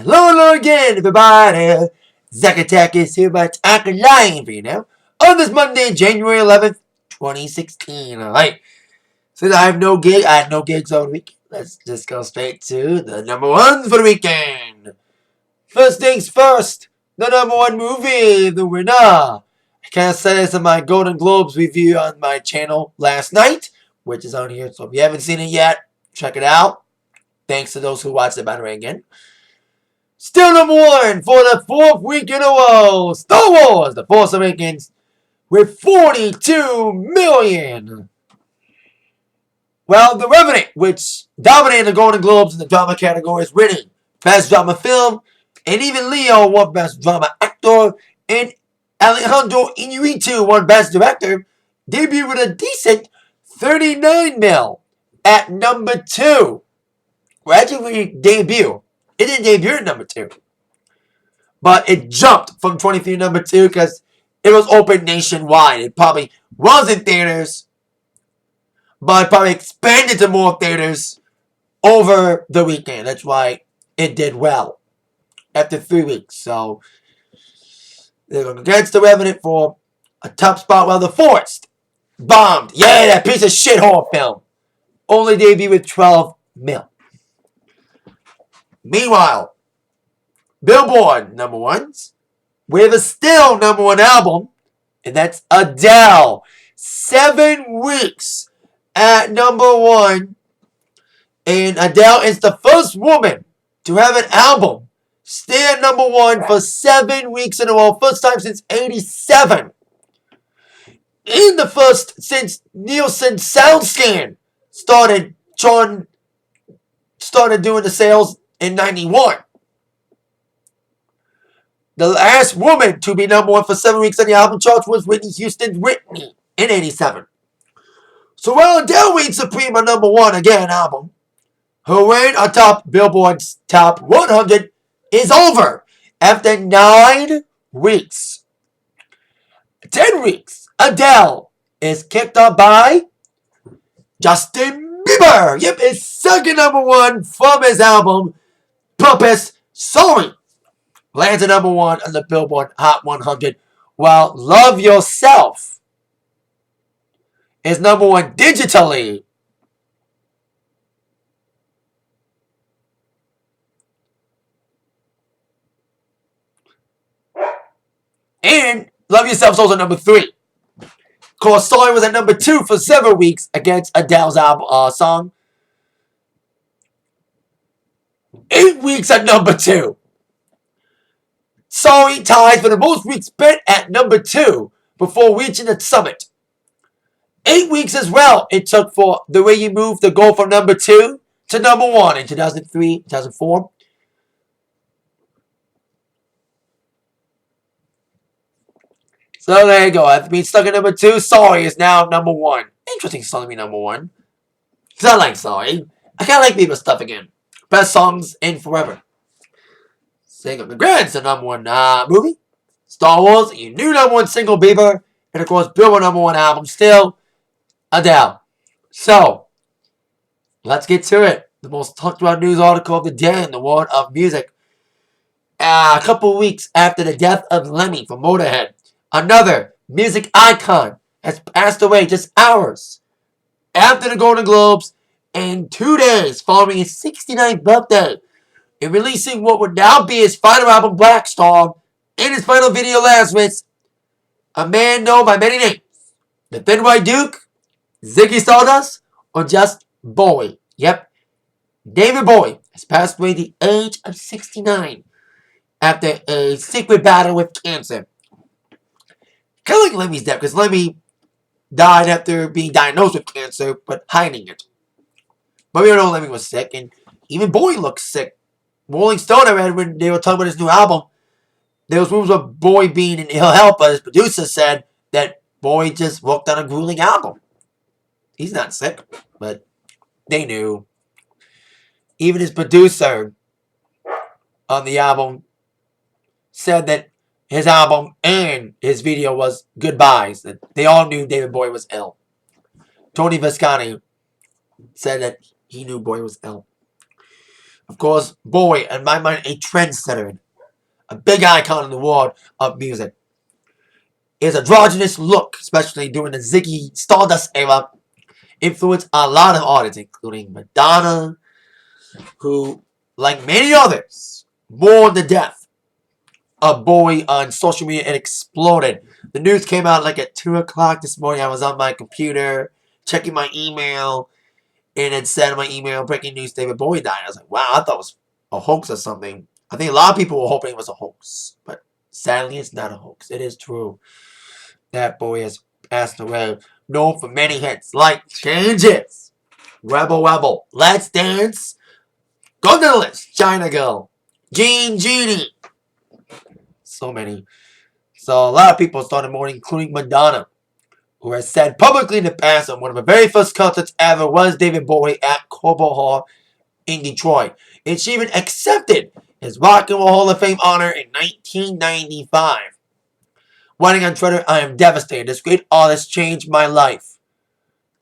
Hello again, everybody. Zack Attack is here by Atakline for you now on this Monday, January 11th, 2016. Alright, since I have no gig, I had no gigs over the weekend. Let's just go straight to the number ones for the weekend. First things first, the number one movie, the winner. I kind of said this in my Golden Globes review on my channel last night, which is on here. So if you haven't seen it yet, check it out. Thanks to those who watched it, by the way, again. Still number one for the fourth week in a row, Star Wars: The Force Awakens with 42 million. Well, The Revenant, which dominated the Golden Globes in the drama category, is winning Best Drama Film, and even Leo won Best Drama Actor, and Alejandro Iñárritu won Best Director, debuted with a decent 39 mil at number 2. Well, actually, debut. It didn't debut at number 2. But it jumped from 23 to number 2 because it was open nationwide. It probably was in theaters, but it probably expanded to more theaters over the weekend. That's why it did well after 3 weeks. So they're going against The Revenant for a top spot, while The Forest bombed. Yeah, that piece of shit horror film. Only debuted with 12 mil. Meanwhile, Billboard number ones with a still number one album, and that's Adele. 7 weeks at number one, and Adele is the first woman to have an album stay at number one for 7 weeks in a row. First time since '87. In the first since Nielsen SoundScan started doing the sales in '91. The last woman to be number one for 7 weeks on the album charts was Whitney Houston's Whitney in '87. So while Adele reigns supreme on number one again album, her reign atop Billboard's top 100 is over after 9 weeks. 10 weeks, Adele is kicked off by Justin Bieber. Yep, his second number one from his album, Purpose Sorry. Lands at number one on the Billboard Hot 100, while Love Yourself is number one digitally. And Love Yourself is also number 3. Of course, Sorry was at number 2 for 7 weeks against Adele's album song. 8 weeks at number 2. Sorry ties for the most weeks spent at number 2 before reaching its summit. 8 weeks as well it took for The Way You Move to go from number 2 to number 1 in 2003, 2004. So there you go. After being stuck at number 2, Sorry is now number 1. Interesting song to be number 1. Because I like Sorry. I kind of like Bieber's stuff again. Best songs in forever. Sing of the Grand's the number 1 movie. Star Wars, your new number 1 single, Bieber. And of course, Billboard number 1 album still, Adele. So, let's get to it. The most talked about news article of the day in the world of music. A couple weeks after the death of Lemmy from Motorhead, another music icon has passed away just hours after the Golden Globes and 2 days following his 69th birthday, in releasing what would now be his final album, Black Star, and his final video, Lazarus. A man known by many names: the Thin White Duke, Ziggy Stardust, or just Bowie. Yep, David Bowie has passed away at the age of 69 after a secret battle with cancer. Kind of like Lemmy's death, because Lemmy died after being diagnosed with cancer, but hiding it. But we don't know Lemmy was sick, and even Bowie looked sick. Rolling Stone, I read when they were talking about his new album, there was rumors of Bowie being in ill health, but his producer said that Bowie just worked on a grueling album. He's not sick, but they knew. Even his producer on the album said that his album and his video was goodbyes. That they all knew David Bowie was ill. Tony Visconti said that he knew Bowie was ill. Of course, Bowie, in my mind, a trendsetter, a big icon in the world of music. His androgynous look, especially during the Ziggy Stardust era, influenced a lot of artists, including Madonna, who, like many others, mourned the death of Bowie on social media and exploded. The news came out like at 2 o'clock this morning. I was on my computer checking my email, and it said in my email, breaking news, David Bowie died. I was like, wow, I thought it was a hoax or something. I think a lot of people were hoping it was a hoax, but sadly it's not a hoax. It is true that Bowie has passed away, known for many hits like Changes, Rebel Rebel, Let's Dance, Go to the List, China Girl, Genie. So many. So a lot of people started mourning, including Madonna, who has said publicly in the past that one of the very first concerts ever was David Bowie at Coldplay Hall in Detroit. And she even accepted his Rock and Roll Hall of Fame honor in 1995. Writing on Twitter, I am devastated. This great artist changed my life.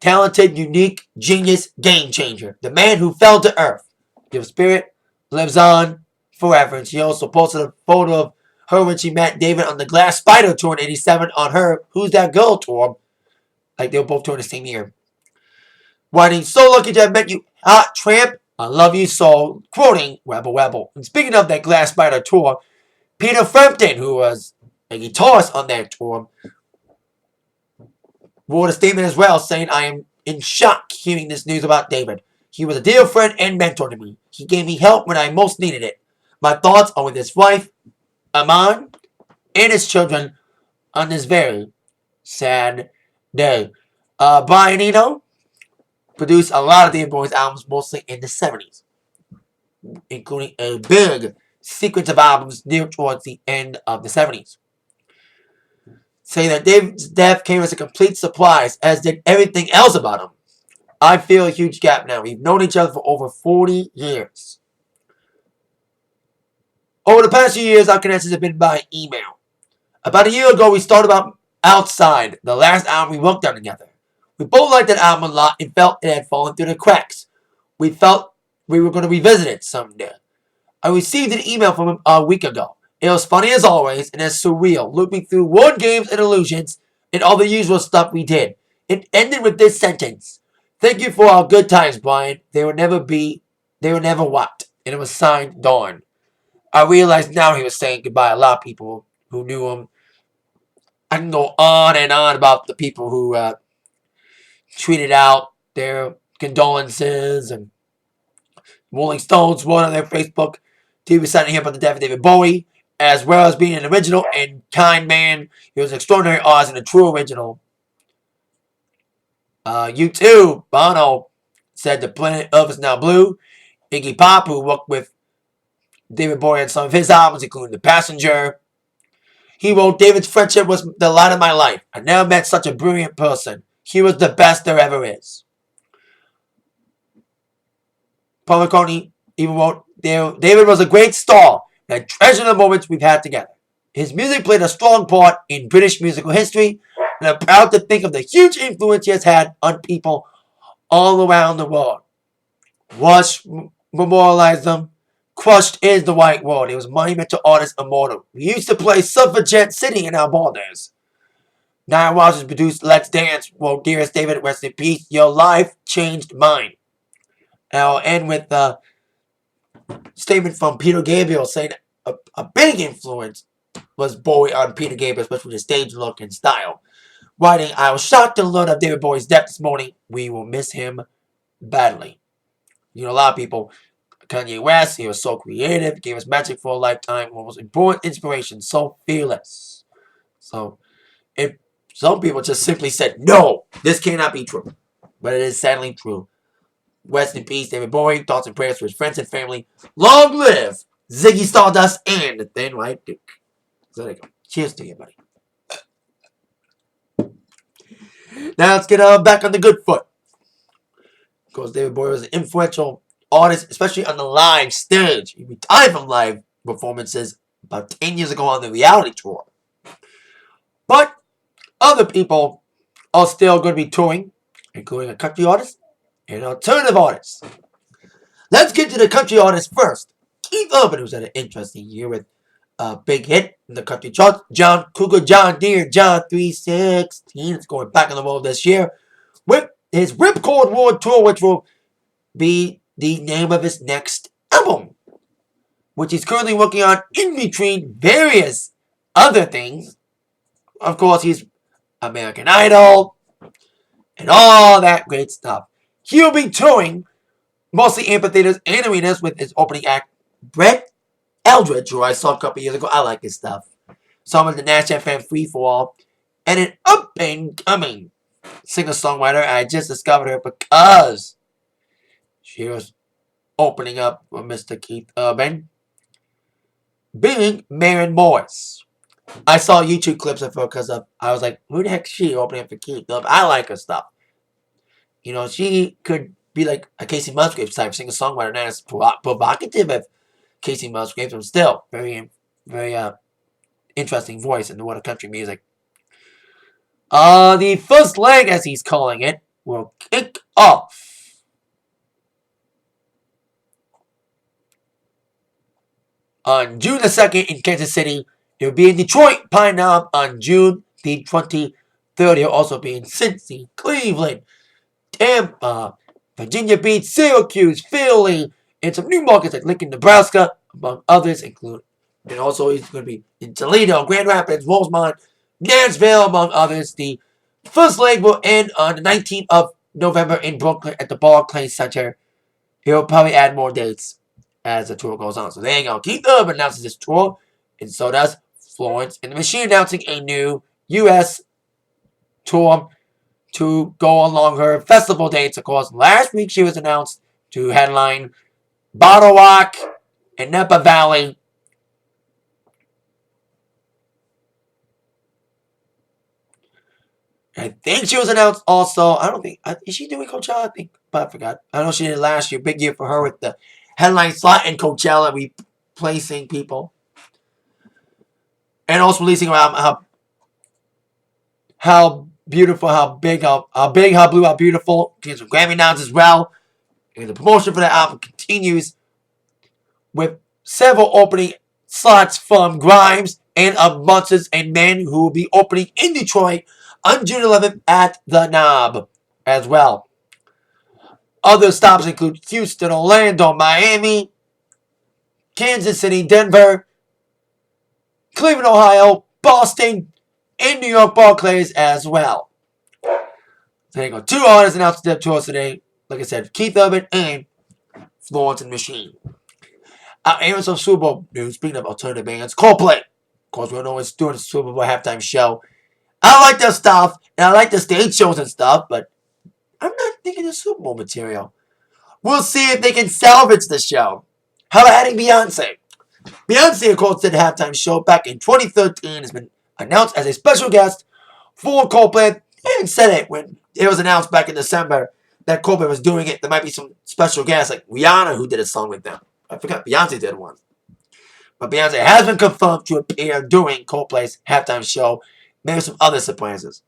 Talented, unique, genius, game changer. The man who fell to earth. Your spirit lives on forever. And she also posted a photo of her when she met David on the Glass Spider tour in 87 on her Who's That Girl tour. Like they were both touring the same year. Writing, so lucky to have met you, hot tramp. I love you so. Quoting Rebel Rebel. And speaking of that Glass Spider tour, Peter Frampton, who was a guitarist on that tour, wrote a statement as well saying, I am in shock hearing this news about David. He was a dear friend and mentor to me. He gave me help when I most needed it. My thoughts are with his wife, Aman, and his children on this very sad day. Brian Eno produced a lot of David Bowie's albums, mostly in the 70s, including a big sequence of albums near towards the end of the 70s. Saying that David's death came as a complete surprise, as did everything else about him. I feel a huge gap now. We've known each other for over 40 years. Over the past few years, our connections have been by email. About a year ago, we started about Outside, the last album we worked on together. We both liked that album a lot and felt it had fallen through the cracks. We felt we were going to revisit it someday. I received an email from him a week ago. It was funny as always and as surreal, looping through word games and illusions and all the usual stuff we did. It ended with this sentence. Thank you for our good times, Brian. They were never what. And it was signed Dawn. I realize now he was saying goodbye to a lot of people who knew him. I can go on and on about the people who tweeted out their condolences, and Rolling Stones wrote on their Facebook TV signing him about the death of David Bowie, as well as being an original and kind man. He was an extraordinary artist and a true original. U2, Bono said the planet Earth is now blue. Iggy Pop, who worked with David Bowie on some of his albums, including The Passenger. He wrote, David's friendship was the light of my life. I never met such a brilliant person. He was the best there ever is. Paul McCartney even wrote, David was a great star and I treasure the moments we've had together. His music played a strong part in British musical history, and I'm proud to think of the huge influence he has had on people all around the world. Rush memorialized them. Crushed is the right word. He was a monumental artist, immortal. We used to play Suffragette City in our ball days. Nile Rodgers produced Let's Dance. Well, dearest David, rest in peace. Your life changed mine. And I'll end with a statement from Peter Gabriel saying a big influence was Bowie on Peter Gabriel, especially with his stage look and style. Writing, I was shocked to learn of David Bowie's death this morning. We will miss him badly. You know, a lot of people, Kanye West, he was so creative, gave us magic for a lifetime, what was important inspiration, so fearless. So, some people just simply said, no, this cannot be true. But it is sadly true. Rest in peace, David Bowie. Thoughts and prayers for his friends and family. Long live Ziggy Stardust and the Thin White Duke. So there you go. Cheers to you, buddy. Now let's get back on the good foot. Of course, David Bowie was an influential artist, especially on the live stage. He retired from live performances about 10 years ago on the reality tour. But other people are still going to be touring, including a country artist and an alternative artist. Let's get to the country artist first. Keith Urban, who's had an interesting year with a big hit in the country charts. John Cougar, John Deere, John 316. It's going back on the road this year with his Ripcord World Tour, which will be the name of his next album, which he's currently working on in between various other things. Of course, he's American Idol and all that great stuff. He'll be touring mostly amphitheaters and arenas with his opening act, Brett Eldridge, who I saw a couple years ago. I like his stuff. Saw him at the Nash FM Free For All, and an up-and-coming singer-songwriter. I just discovered her because she was opening up for Mr. Keith Urban, being Maren Morris. I saw YouTube clips of her because I was like, who the heck is she opening up for Keith Urban? I like her stuff. You know, she could be like a Casey Musgraves type singer-songwriter, not as provocative as Casey Musgraves, but still very, very interesting voice in the world of country music. The first leg, as he's calling it, will kick off on June the 2nd in Kansas City. It will be in Detroit, Pine Knob on June the 23rd. It will also be in Cincy, Cleveland, Tampa, Virginia Beach, Syracuse, Philly, and some new markets like Lincoln, Nebraska, among others, including. And also he's going to be in Toledo, Grand Rapids, Rosemont, Nashville, among others. The first leg will end on the 19th of November in Brooklyn at the Barclays Center. He'll probably add more dates as the tour goes on. So there you go. Keith Urban announces this tour, and so does Florence and the Machine, announcing a new U.S. tour to go along her festival dates. Of course, last week she was announced to headline Bottle Rock and Napa Valley. I think she was announced also. I don't think. Is she doing Coachella? I think. But I forgot. I know she did it last year. Big year for her with the headline slot in Coachella, replacing people. And also releasing how beautiful, how big, how blue, how beautiful. Getting some Grammy nods as well. And the promotion for that album continues with several opening slots from Grimes and of Monsters and Men, who will be opening in Detroit on June 11th at the Knob as well. Other stops include Houston, Orlando, Miami, Kansas City, Denver, Cleveland, Ohio, Boston, and New York Barclays as well. So there you go. Two artists announced their tours today. Like I said, Keith Urban and Florence and Machine. Airing some Super Bowl news. Speaking of alternative bands, Coldplay. Of course, we're always doing the Super Bowl halftime show. I like their stuff, and I like the stage shows and stuff, but I'm not thinking of Super Bowl material. We'll see if they can salvage the show. How about adding Beyonce? Beyonce, of course, did a halftime show back in 2013. Has been announced as a special guest for Coldplay. They even said it when it was announced back in December that Coldplay was doing it. There might be some special guests like Rihanna, who did a song with them. I forgot Beyonce did one. But Beyonce has been confirmed to appear during Coldplay's halftime show. Maybe some other surprises.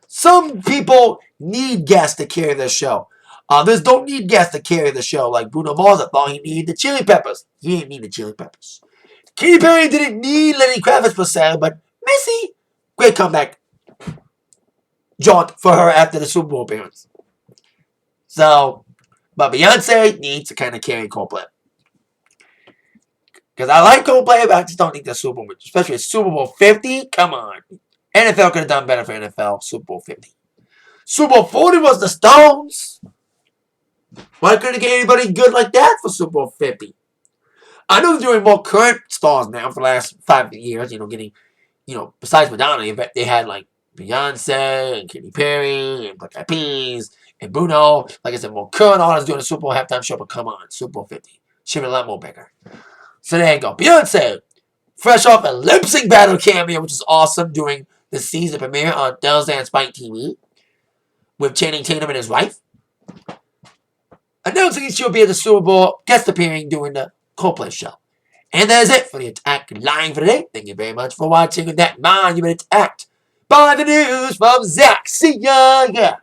Some people need guests to carry their show. Others don't need guests to carry the show. Like Bruno Mars, I thought he needed the Chili Peppers. He didn't need the Chili Peppers. Katy Perry didn't need Lenny Kravitz per se, but Missy, great comeback jaunt for her after the Super Bowl appearance. So, but Beyonce needs to kind of carry Coldplay. Because I like Coldplay, but I just don't think they're Super Bowl, especially Super Bowl 50. Come on. NFL could have done better for NFL. Super Bowl 50. Super Bowl 40 was the Stones. Why couldn't get anybody good like that for Super Bowl 50? I know they're doing more current stars now for the last 5 years. Getting, besides Madonna, they had like Beyonce and Katy Perry and Black Eyed Peas and Bruno. Like I said, more current artists doing a Super Bowl halftime show, but come on, Super Bowl 50. Should be a lot more bigger. So there you go. Beyonce, fresh off a lip sync battle cameo, which is awesome, doing the season premiere on Thursday on Spike TV with Channing Tatum and his wife. Announcing she'll be at the Super Bowl, guest appearing doing the Coldplay show. And that is it for the Atakline for today. Thank you very much for watching with that monument act by the news from Zach. See ya! Yeah.